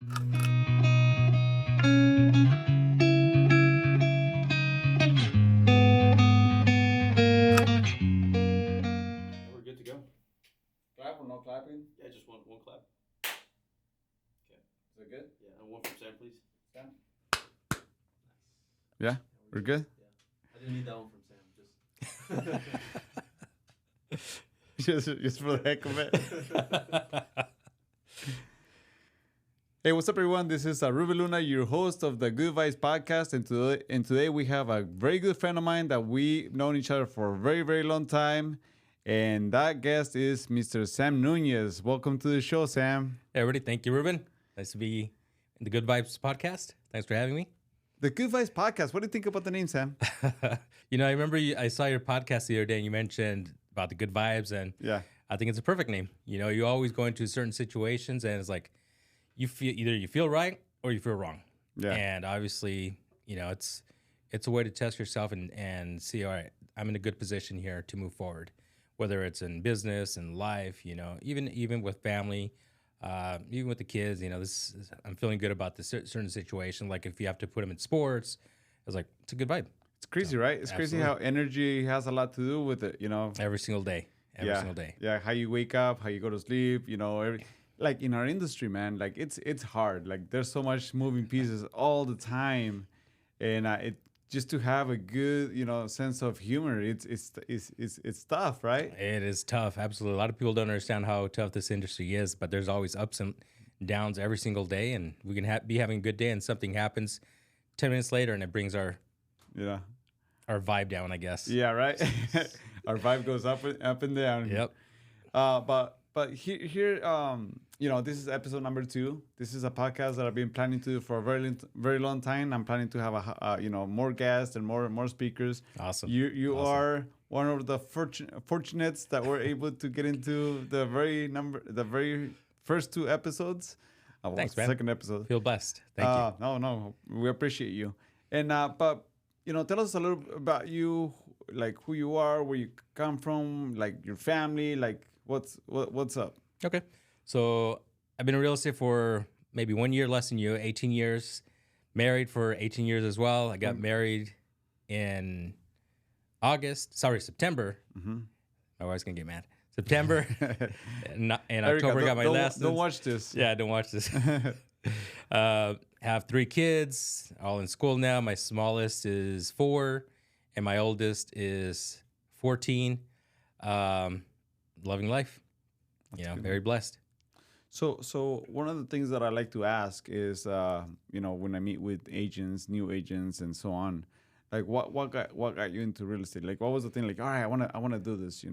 We're good to go. Clap or no clapping? Yeah, just one clap. Okay. Is it good? Yeah, and one from Sam, please. Sam? Nice. Yeah, we're good? Yeah. I didn't need that one from Sam. Just. just for the heck of it. Hey, what's up, everyone? This is Ruben Luna, your host of the Good Vibes podcast, and today we have a very good friend of mine that we've known each other for a very, very long time, and that guest is Mr. Sam Nunez. Welcome to the show, Sam. Hey, everybody. Thank you, Ruben. Nice to be in the Good Vibes podcast. Thanks for having me. The Good Vibes podcast. What do you think about the name, Sam? I remember I saw your podcast the other day and you mentioned about the good vibes, and Yeah, I think it's a perfect name. You always go into certain situations and it's like you feel right or you feel wrong. yeah, And obviously, it's a way to test yourself and see, all right, I'm in a good position here to move forward, whether it's in business and life, even with family, even with the kids, I'm feeling good about this certain situation. Like if you have to put them in sports, it's like, it's a good vibe it's crazy, right? It's crazy how energy has a lot to do with it, every single day, every single day. Yeah, how you wake up, how you go to sleep, like in our industry, man, like it's hard. Like there's so much moving pieces all the time, and it just to have a good, sense of humor, it's tough, right? It is tough. Absolutely. A lot of people don't understand how tough this industry is, but there's always ups and downs every single day. And we can be having a good day and something happens 10 minutes later and it brings our Yeah, vibe down, I guess. yeah, right. Our vibe goes up and down. Yep. But here, this is episode number 2. This is a podcast that I've been planning to do for a very long time. I'm planning to have more guests and more speakers. Awesome. You Awesome. are one of the fortunates that were able to get into the very first 2 episodes. Thanks, man. Second episode. Feel blessed. Thank you. No, we appreciate you. And but tell us a little bit about you, like who you are, where you come from, like your family, like what's up. Okay. So I've been in real estate for maybe 1 year less than you, 18 years. Married for 18 years as well. I got married in September. Mm-hmm. My wife's going to get mad. September. and Erica, October got my last. Don't watch this. Yeah, don't watch this. Have 3 kids, all in school now. My smallest is 4, and my oldest is 14. Loving life. Good. Very blessed. So one of the things that I like to ask is, when I meet with agents, new agents, and so on, like what got you into real estate? Like what was the thing? Like, all right, I wanna do this.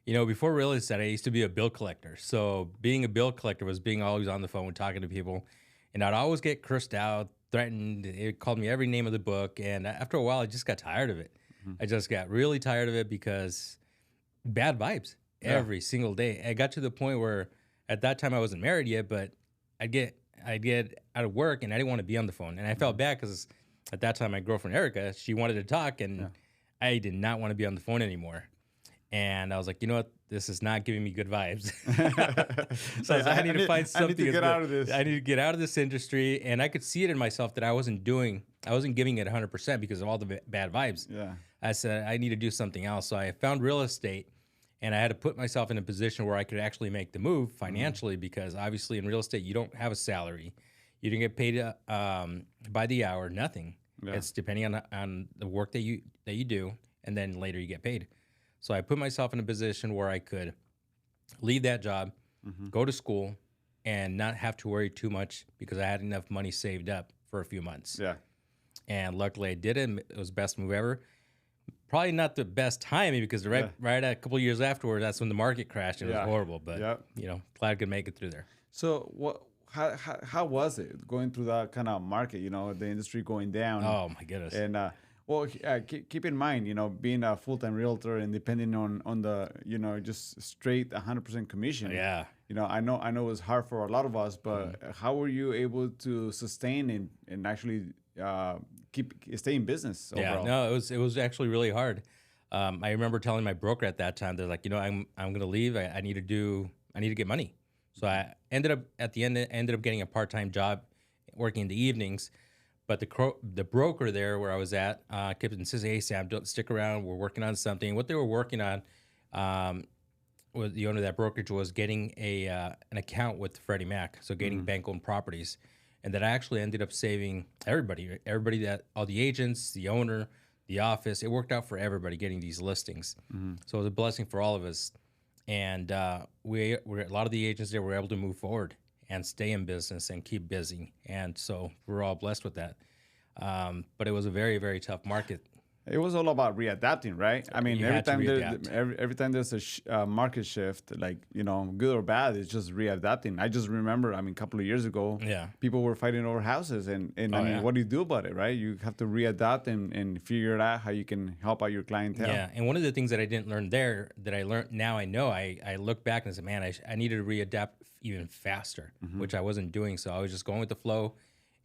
Before real estate, I used to be a bill collector. So being a bill collector was being always on the phone, talking to people, and I'd always get cursed out, threatened. It called me every name of the book, and after a while, I just got tired of it. Mm-hmm. I just got really tired of it because bad vibes every single day. I got to the point where at that time I wasn't married yet, but I'd get out of work and I didn't want to be on the phone, and I felt bad because at that time my girlfriend Erica, she wanted to talk, and I did not want to be on the phone anymore. And I was like, you know what? This is not giving me good vibes. So I was like, I need to find something. I need to get out of this. I need to get out of this industry. And I could see it in myself that I wasn't giving it 100% because of all the bad vibes. Yeah. I said, I need to do something else. So I found real estate, and I had to put myself in a position where I could actually make the move financially, because obviously in real estate, you don't have a salary. You don't get paid by the hour, nothing. Yeah. It's depending on the work that you do, and then later you get paid. So I put myself in a position where I could leave that job, go to school, and not have to worry too much because I had enough money saved up for a few months. Yeah. And luckily I did it. It was the best move ever. Probably not the best timing because right a couple of years afterwards, that's when the market crashed. It was horrible, but glad I could make it through there. So how was it going through that kind of market? The industry going down. Oh my goodness. And keep in mind, being a full-time realtor and depending on the, just straight 100% commission. Yeah. I know it was hard for a lot of us, but how were you able to sustain and actually stay in business overall? Yeah, no, it was actually really hard. I remember telling my broker at that time, they're like, I'm going to leave. I need to get money. So I ended up getting a part-time job working in the evenings. But the broker there where I was at kept insisting, "Hey Sam, don't stick around. We're working on something." What they were working on, was the owner of that brokerage was getting an account with Freddie Mac, so getting bank-owned properties, and that actually ended up saving everybody that all the agents, the owner, the office. It worked out for everybody getting these listings. So it was a blessing for all of us, and we were a lot of the agents there were able to move forward and stay in business and keep busy. And so we're all blessed with that. But it was a very, very tough market. It was all about readapting, right? I mean, You every had to time readapt. every time there's a market shift, like, good or bad, it's just readapting. I just remember, I mean, a couple of years ago, Yeah. people were fighting over houses, and I mean, yeah. what do you do about it, right? You have to readapt and figure out how you can help out your clientele. Yeah, and one of the things that I didn't learn there that I learned now I know, I look back and said, man, I needed to readapt even faster, which I wasn't doing. So I was just going with the flow.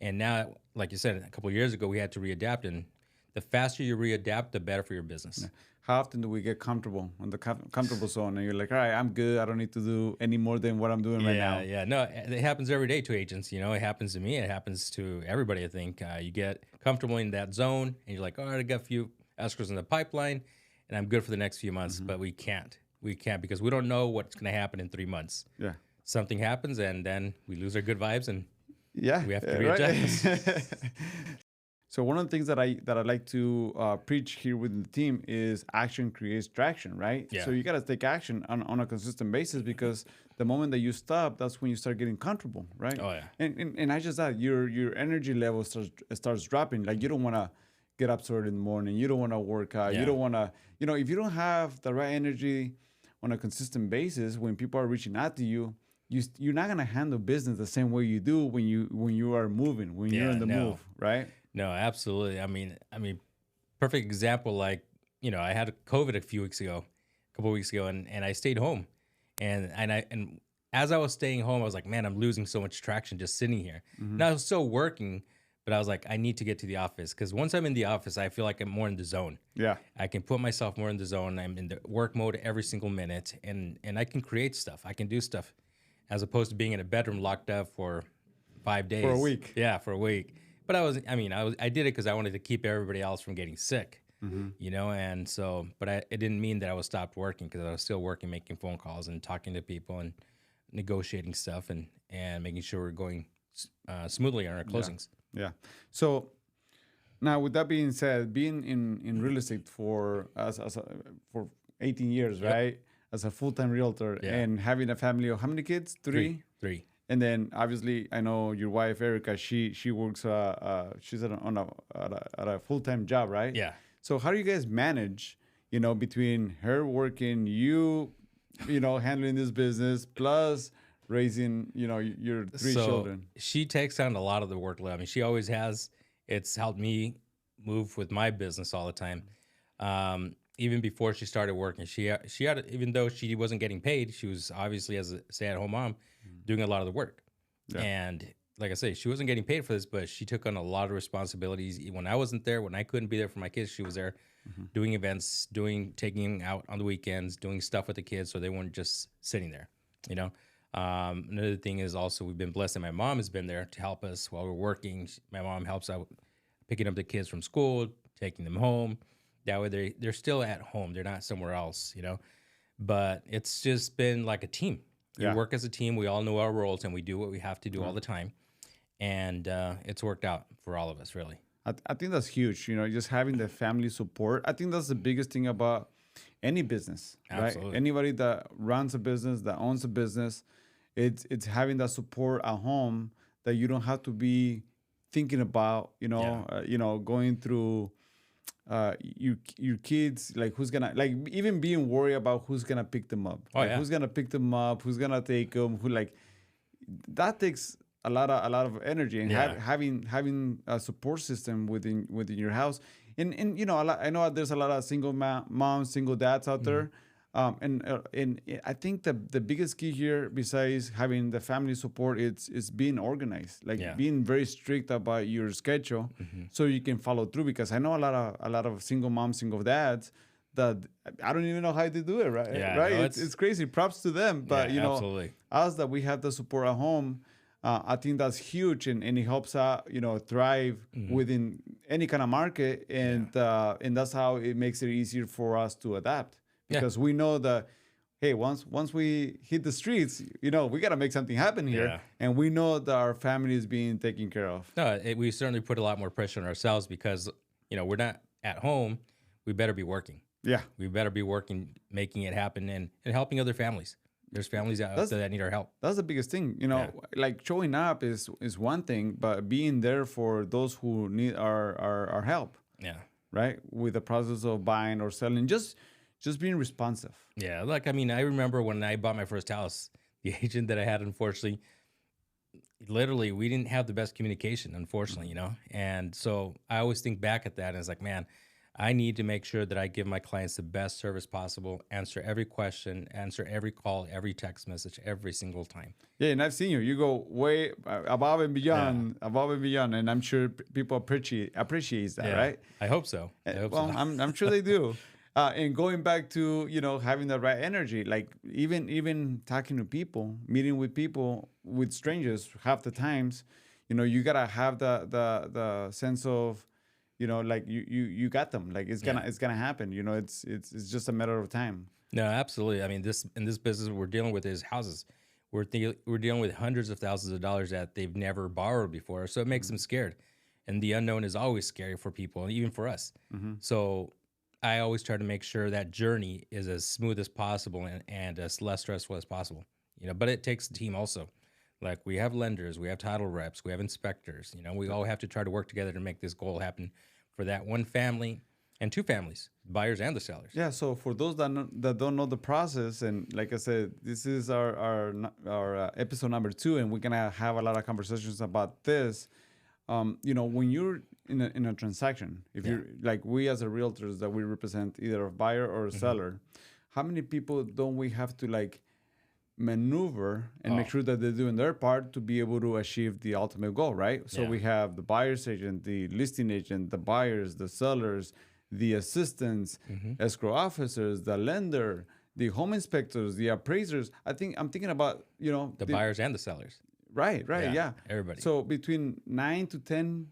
And now, like you said, a couple of years ago, we had to readapt. And the faster you readapt, the better for your business. How often do we get comfortable in the comfortable zone, and you're like, all right, I'm good. I don't need to do any more than what I'm doing right now. Yeah. No, it happens every day to agents. It happens to me. It happens to everybody, I think. You get comfortable in that zone, and you're like, all right, I got a few escrows in the pipeline, and I'm good for the next few months. But we can't. We can't because we don't know what's going to happen in 3 months. Yeah. Something happens, and then we lose our good vibes, and Yeah, we have to right? readjust. So one of the things that I like to preach here with the team is action creates traction, right? Yeah. So you got to take action on a consistent basis, because the moment that you stop, that's when you start getting comfortable, right? Oh, yeah. And I just that your energy level starts dropping. Like, you don't want to get up early in the morning. You don't want to work out. Yeah. You don't want to, if you don't have the right energy on a consistent basis, when people are reaching out to you, you're not gonna handle business the same way you do when you are moving, when you're Yeah, in the no. move, right? No, absolutely. I mean, perfect example. Like, I had COVID a couple of weeks ago, and I stayed home, and as I was staying home, I was like, man, I'm losing so much traction just sitting here. Now I was still working, but I was like, I need to get to the office, because once I'm in the office, I feel like I'm more in the zone. Yeah. I can put myself more in the zone. I'm in the work mode every single minute, and I can create stuff. I can do stuff, as opposed to being in a bedroom locked up for 5 days. For a week. Yeah, for a week. But I did it because I wanted to keep everybody else from getting sick, and so, but it didn't mean that I was stopped working, because I was still working, making phone calls and talking to people and negotiating stuff and making sure we're going smoothly on our closings. Yeah. So now, with that being said, being in real estate for 18 years, right? As a full-time realtor, Yeah. and having a family of how many kids? Three. And then obviously, I know your wife Erica. She works. She's at a full-time job, right? Yeah. So how do you guys manage? Between her working, you handling this business, plus raising, your three children. She takes on a lot of the workload. I mean, she always has. It's helped me move with my business all the time. Even before she started working, she had, even though she wasn't getting paid, she was obviously, as a stay-at-home mom, doing a lot of the work. Yeah. And like I say, she wasn't getting paid for this, but she took on a lot of responsibilities. When I wasn't there, when I couldn't be there for my kids, she was there doing events, taking out on the weekends, doing stuff with the kids, so they weren't just sitting there. Another thing is also, we've been blessed that my mom has been there to help us while we're working. My mom helps out picking up the kids from school, taking them home. That way they're still at home. They're not somewhere else, But it's just been like a team. Yeah. We work as a team. We all know our roles, and we do what we have to do all the time. And it's worked out for all of us, really. I think that's huge. Just having the family support. I think that's the biggest thing about any business, right? Absolutely. Anybody that runs a business, that owns a business, it's having that support at home, that you don't have to be thinking about, going through your kids, like who's gonna, like, even being worried about who's gonna pick them up. Oh, Like, yeah. who's gonna pick them up, who's gonna take them, that takes a lot of energy, and Yeah. having a support system within your house. And I know there's a lot of single moms, single dads out there. And I think the biggest key here, besides having the family support, is being organized, like being very strict about your schedule, so you can follow through. Because I know a lot of single moms, single dads that I don't even know how they do it, right? Yeah, right. no, It's crazy. Props to them, but Yeah, absolutely. us that we have the support at home, I think that's huge, and it helps out, thrive within any kind of market, and that's how it makes it easier for us to adapt Yeah. because we know that, hey, once we hit the streets, we got to make something happen here, Yeah. and we know that our family is being taken care of. No, we certainly put a lot more pressure on ourselves because we're not at home. We better be working. Yeah, We better be working, making it happen, and helping other families. There's families out there that need our help. that's the biggest thing. Yeah. Like showing up is one thing, but being there for those who need our help, Yeah. right? With the process of buying or selling, just being responsive. Yeah, like I remember when I bought my first house, the agent that I had, unfortunately, literally we didn't have the best communication, unfortunately, And so I always think back at that and it's like, man, I need to make sure that I give my clients the best service possible, answer every question, answer every call, every text message, every single time. Yeah, and I've seen you. You go way above and beyond, and I'm sure people appreciates that, right? I hope so. I hope Well, so. I'm sure they do. And going back to having the right energy, like even talking to people, meeting with people, with strangers, half the times, you gotta have the sense of, like you got them, like it's gonna happen. It's just a matter of time. No, absolutely. I mean, in this business we're dealing with is houses. We're dealing with hundreds of thousands of dollars that they've never borrowed before, so it makes them scared. And the unknown is always scary for people, even for us. So I always try to make sure that journey is as smooth as possible and as less stressful as possible. But it takes a team also. Like we have lenders, we have title reps, we have inspectors. We all have to try to work together to make this goal happen for that one family and two families, buyers and the sellers. Yeah. So for those that don't know the process, and like I said, this is our episode number 2, and we're gonna have a lot of conversations about this. When you're in a transaction, if you're like we as a realtors that we represent either a buyer or a seller, how many people don't we have to like maneuver and make sure that they're doing their part to be able to achieve the ultimate goal, right? So we have the buyer's agent, the listing agent, the buyers, the sellers, the assistants, escrow officers, the lender, the home inspectors, the appraisers. I'm thinking about, The buyers and the sellers. Right, yeah. Everybody. So between 9 to 10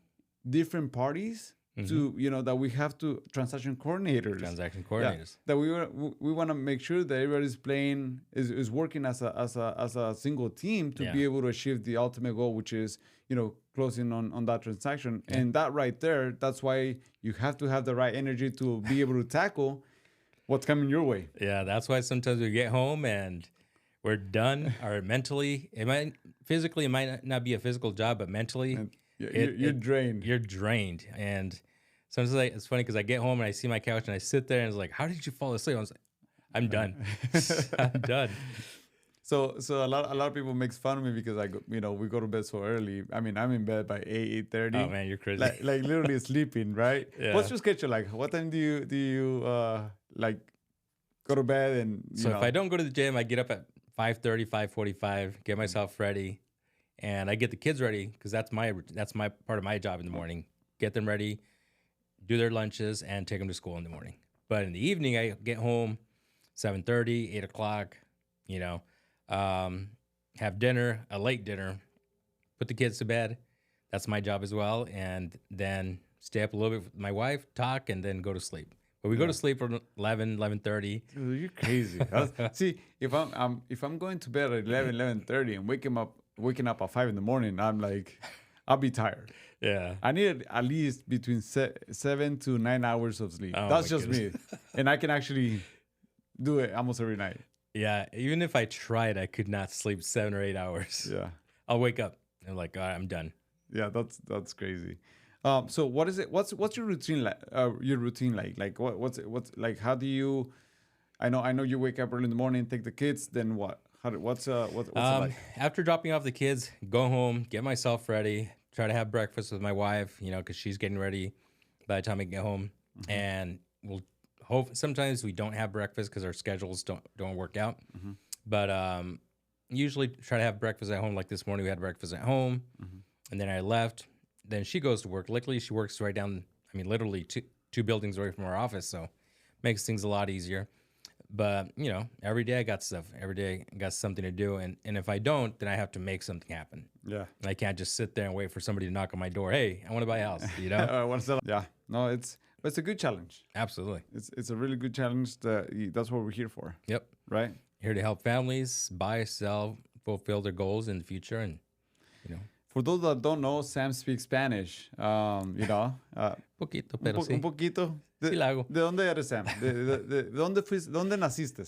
different parties to, that we have to transaction coordinators. Transaction Yeah, coordinators. that we want to make sure that everybody's playing is working as a single team to be able to achieve the ultimate goal, which is closing on that transaction. And that right there, that's why you have to have the right energy to be able to tackle what's coming your way. Yeah, that's why sometimes we get home and we're done, or mentally, physically, it might not be a physical job, but mentally, You're drained. You're drained. And sometimes it's funny because I get home and I see my couch and I sit there and it's like, how did you fall asleep? I was like, I'm done. I'm done. So a lot of people makes fun of me because we go to bed so early. I mean, I'm in bed by 8:30. Oh man, you're crazy. Like literally sleeping, right? Yeah. What's your schedule like? What time do you like go to bed and So if I don't go to the gym, I get up at 5:30, 5:45, get myself ready, and I get the kids ready because that's my part of my job in the morning. Get them ready, do their lunches, and take them to school in the morning. But in the evening, I get home 7:30, 8 o'clock. Have dinner, a late dinner, put the kids to bed. That's my job as well, and then stay up a little bit with my wife, talk, and then go to sleep. But we go to sleep around 11, 11:30. Dude, you're crazy. See, if I'm going to bed at 11:30 and waking up at 5 in the morning, I'm like, I'll be tired. Yeah. I need at least between 7 to 9 hours of sleep. Oh, That's my just me, and I can actually do it almost every night. Yeah, even if I tried, I could not sleep 7 or 8 hours. Yeah, I'll wake up and I'm like, all right, I'm done. yeah, that's crazy. So what is it? What's your routine like? Like what's like? How do you? I know you wake up early in the morning, take the kids. Then what? What's it like? After dropping off the kids, go home, get myself ready, try to have breakfast with my wife, because she's getting ready by the time I get home. And we'll hope sometimes we don't have breakfast because our schedules don't work out. But usually try to have breakfast at home. Like this morning, we had breakfast at home, and then I left. Then she goes to work. Luckily, she works right down, literally two buildings away from our office, so makes things a lot easier. But you know, every day I got stuff. Every day I got something to do, and if I don't, then I have to make something happen. Yeah. I can't just sit there and wait for somebody to knock on my door. Hey, I want to buy a house. You know, Yeah. No, it's a good challenge. absolutely. It's a really good challenge. That's what we're here for, Yep. right? Here to help families buy, sell, fulfill their goals in the future, and you know, For those that don't know, Sam speaks Spanish. You know, poquito, pero sí. un poquito. Sí la hago. ¿De dónde eres, Sam? ¿De dónde fuiste? ¿Dónde naciste?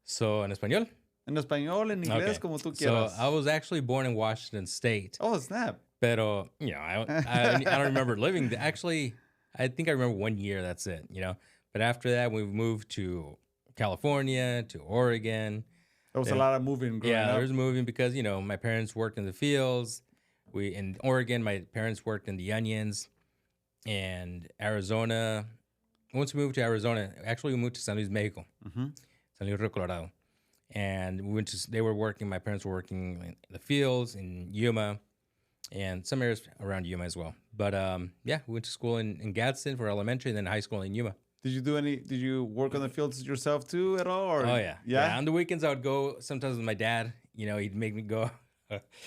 So en español. En español, en inglés, Okay. como tú So quieras. I was actually born in Washington State. Oh, snap. Pero, you know, I don't remember living there. Actually, I think I remember 1 year, that's it, you know. But after that, we moved to California, to Oregon. There was a lot of moving growing Yeah, up. there was moving because, you know, my parents worked in the fields. In Oregon, my parents worked in the onions. And Arizona, once we moved to Arizona, actually we moved to San Luis, Mexico. San Luis Rio Colorado. And we went to, my parents were working in the fields in Yuma and some areas around Yuma as well. But yeah, we went to school in Gadsden for elementary and then high school in Yuma. Did you work on the fields yourself too at all? Or? Oh, yeah. Yeah? On the weekends, I would go sometimes with my dad. You know, he'd make me go.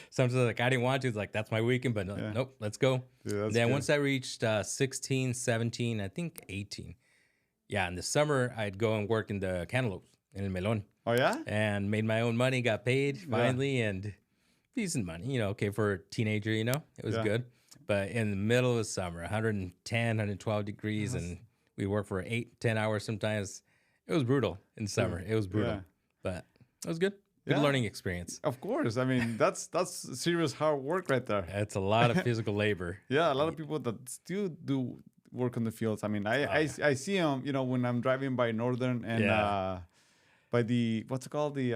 Sometimes like I didn't want to. It's like, that's my weekend, but nope, let's go. Dude, that's Then good. once I reached 16, 17, I think 18. Yeah, in the summer, I'd go and work in the cantaloupes in El Melon. Oh, yeah? And made my own money, got paid finally, and decent money, you know, okay, for a teenager, you know, it was Yeah. good. But in the middle of the summer, 110, 112 degrees, and we worked for 8-10 hours sometimes. It was brutal in summer. It was brutal, Yeah. but it was good. Good Yeah. learning experience. Of course. I mean, that's serious hard work right there. It's a lot of physical labor. Yeah, a lot of people that still do work on the fields. I mean, I see them, you know, when I'm driving by Northern and Yeah. by the, what's it called? The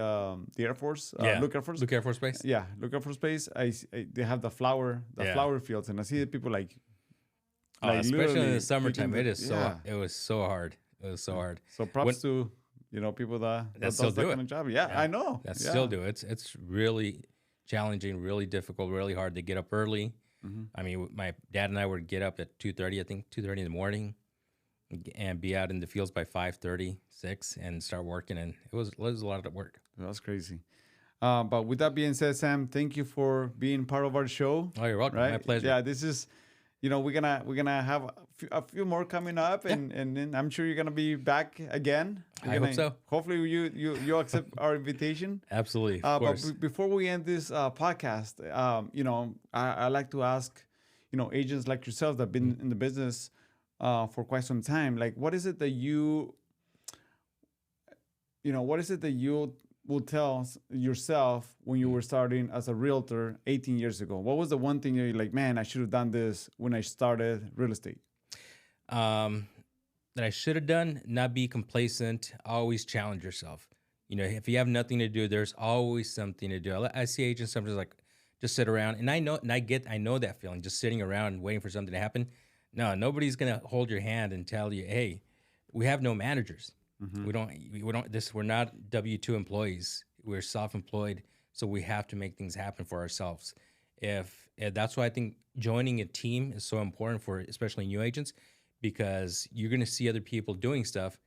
Air Force? Yeah. Luke Air Force? Luke Air Force Base. Yeah, Luke Air Force Base. They have the flower fields. And I see the people like Especially in literally the summertime, picking it was so hard. It was so hard. So props to, you know, people that still does that do kind it. of job. Yeah, I know. That Yeah. still do it. It's really challenging, really difficult, really hard to get up early. Mm-hmm. I mean, my dad and I would get up at 2:30, I think 2:30 in the morning, and be out in the fields by 5:30, 6, and start working. And it was a lot of work. That's crazy. But with that being said, Sam, thank you for being part of our show. Oh, you're welcome. Right? My pleasure. Yeah, this is, you know, we're gonna have a few more coming up, and then I'm sure you're gonna be back again. I hope so. Hopefully, you accept our invitation. Absolutely. But Of course. before we end this podcast, you know, I like to ask, you know, agents like yourself that have been in the business for quite some time, like, what is it that you will tell yourself when you were starting as a realtor 18 years ago? What was the one thing you're like, man, I should have done this when I started real estate? That I should have done, not be complacent, always challenge yourself. You know, if you have nothing to do, there's always something to do. I see agents sometimes like just sit around, and I know that feeling, just sitting around and waiting for something to happen. No, nobody's gonna hold your hand and tell you, hey, we have no managers. We don't we're not W-2 employees. We're self-employed, so we have to make things happen for ourselves. If that's why I think joining a team is so important for especially new agents, because you're going to see other people doing stuff,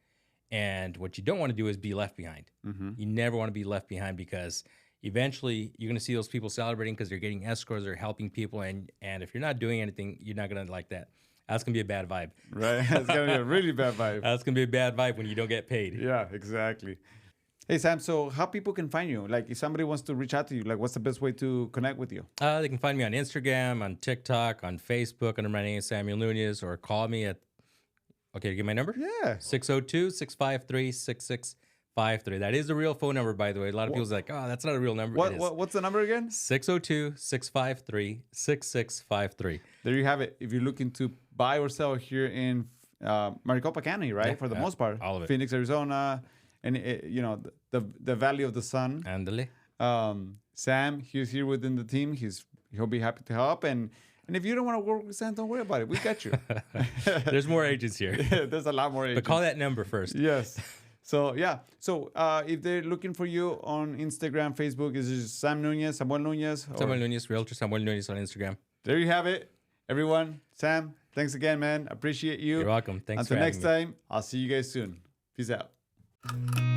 and what you don't want to do is be left behind. You never want to be left behind, because eventually you're going to see those people celebrating because they're getting escorts, they're helping people, and if you're not doing anything, you're not going to like that. That's going to be a bad vibe. Right? It's gonna be a really bad vibe. That's going to be a bad vibe when you don't get paid. Yeah, exactly. Hey, Sam, so how people can find you? Like, if somebody wants to reach out to you, like, what's the best way to connect with you? They can find me on Instagram, on TikTok, on Facebook under my name, Samuel Nunez, or call me at, okay, give my number? Yeah. 602-653-6653. That is the real phone number, by the way. A lot of people's like, oh, that's not a real number. It is. What's the number again? 602-653-6653. There you have it. If you're looking to buy or sell here in Maricopa County, right? Yeah, For the most part. all of it. Phoenix, Arizona, and, you know, the Valley of the Sun. Andale. Sam, he's here within the team. He'll be happy to help. And if you don't want to work with Sam, don't worry about it. We got you. There's more agents here. There's a lot more agents. But call that number first. Yes. So, yeah. So, if they're looking for you on Instagram, Facebook, is it Sam Nunez, Samuel Nunez? or- Samuel Nunez, Realtor Samuel Nunez on Instagram. There you have it. Everyone, Sam, thanks again, man. Appreciate you. You're welcome. Thanks for Until having next me. time, I'll see you guys soon. Peace out. it.